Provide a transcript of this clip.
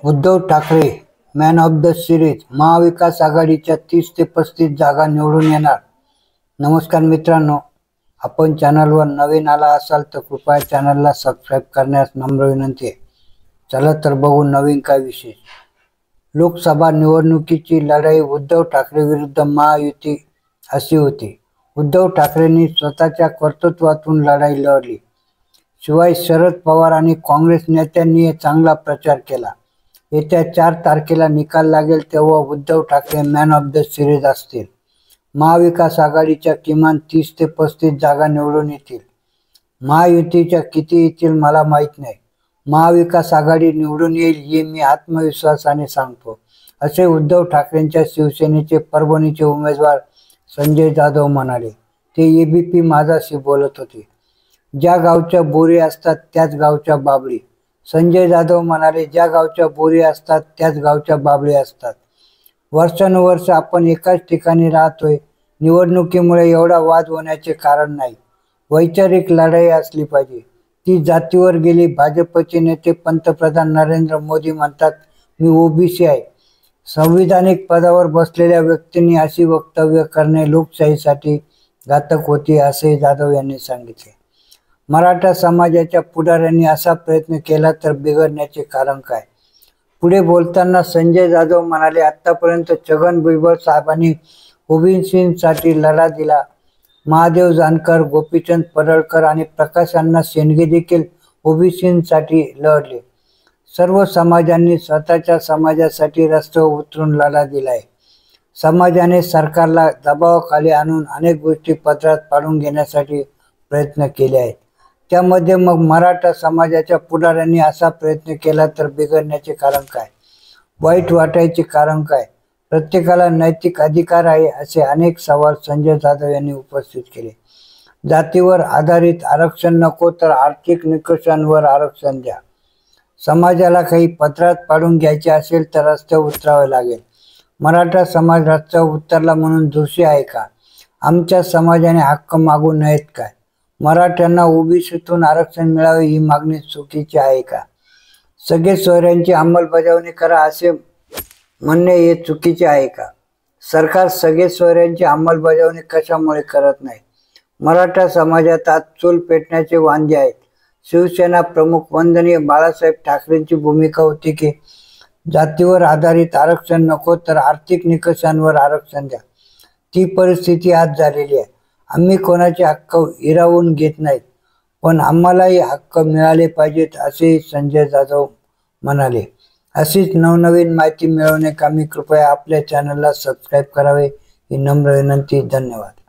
Uddhav Thackeray man of the series, महाविकास आघाडीच्या 30 ते 35 जागा निवडून येणार। नमस्कार मित्रांनो, आपण चॅनलवर नवीन आला असाल तर कृपया चॅनलला सबस्क्राइब करण्यास नम्र विनंती आहे। चला तर बघू नवीन काय विशेष। लोकसभा निवडणुकीची लढाई उद्धव ठाकरे विरुद्ध महायुती अशी होती। उद्धव ठाकरेंनी स्वतःच्या कर्तृत्वातून लढाई लढली, शिवाय शरद पवार आणि काँग्रेस नेत्यांनी चांगला प्रचार केला। येत्या 4 तारखेला निकाल लागेल तेव्हा Uddhav Thackeray man of the series असतील। महाविकास आघाडीच्या किमान 30 ते 35 जागा निवडून येतील। महायुतीच्या किती येतील मला माहीत नाही। महाविकास आघाडी निवडून येईल हे मी आत्मविश्वासाने सांगतो, असे उद्धव ठाकरेंच्या शिवसेनेचे परभणीचे उमेदवार संजय जाधव म्हणाले। ते एबीपी माझाशी बोलत होते। ज्या गावच्या बोरी असतात त्याच गावच्या बाबळी। संजय जाधव म्हणाले, ज्या गावच्या बोरी असतात त्याच गावच्या बाबळी असतात। वर्षानुवर्ष आपण एकाच ठिकाणी राहतोय। निवडणुकीमुळे एवढा वाद होण्याचे कारण नाही। वैचारिक लढाई असली पाहिजे। ती जातीवर गेली। भाजपचे नेते पंतप्रधान नरेंद्र मोदी म्हणतात, मी ओबीसी आहे। संविधानिक पदावर बसलेल्या व्यक्तींनी अशी वक्तव्य करणे लोकशाहीसाठी घातक होते, असे जाधव यांनी सांगितले। मराठा समाजाच्या पुढाऱ्यांनी असा प्रयत्न केला तर बिघडण्याचे कारण काय? पुढे बोलताना संजय जाधव म्हणाले, आतापर्यंत छगन भुजबळ साहेबांनी ओबीसींसाठी लढा दिला। महादेव जानकर, गोपीचंद पडळकर आणि प्रकाश अण्णा शेंडगे देखील ओबीसींसाठी लढले। सर्व समाजांनी स्वतःच्या समाजासाठी रस्त्यावर उतरून लढा दिलाय। समाजाने सरकारला दबावाखाली आणून अनेक गोष्टी पदरात पाडून घेण्यासाठी प्रयत्न केले आहेत। त्यामध्ये मग मराठा समाजाच्या पुढाऱ्यांनी असा प्रयत्न केला तर बिघडण्याचे कारण काय? वाईट वाटायचे कारण काय? प्रत्येकाला नैतिक अधिकार आहे, असे अनेक सवाल संजय जाधव यांनी उपस्थित केले। जातीवर आधारित आरक्षण नको तर आर्थिक निकषांवर आरक्षण द्या। समाजाला काही पदरात पाडून घ्यायचे असेल तर रस्त्यावर उतरावे लागेल। मराठा समाज रस्त्यावर उतरला म्हणून दोषी आहे का? आमच्या समाजाने हक्क मागू नयेत काय? मराठ्यांना ओबीसीतून आरक्षण मिळावे ही मागणी चुकीची आहे का? सगळे सोयऱ्यांची अंमलबजावणी करा असे म्हणणे हे चुकीचे आहे का? सरकार सगळे सोयऱ्यांची अंमलबजावणी कशामुळे करत नाही? मराठा समाजात आज चूल पेटण्याचे वांदे आहेत। शिवसेना प्रमुख वंदनीय बाळासाहेब ठाकरेंची भूमिका होती की जातीवर आधारित आरक्षण नको तर आर्थिक निकषांवर आरक्षण द्या। ती परिस्थिती आज झालेली आहे। आम्ही कोणाचे हक्क हिरावून घेत नाहीत, पण आम्हालाही हक्क मिळाले पाहिजेत, असे संजय जाधव म्हणाले। अशीच नवनवीन माहिती मिळवण्याकरिता कृपया आपल्या चॅनलला सबस्क्राइब करावे ही नम्र विनंती। धन्यवाद।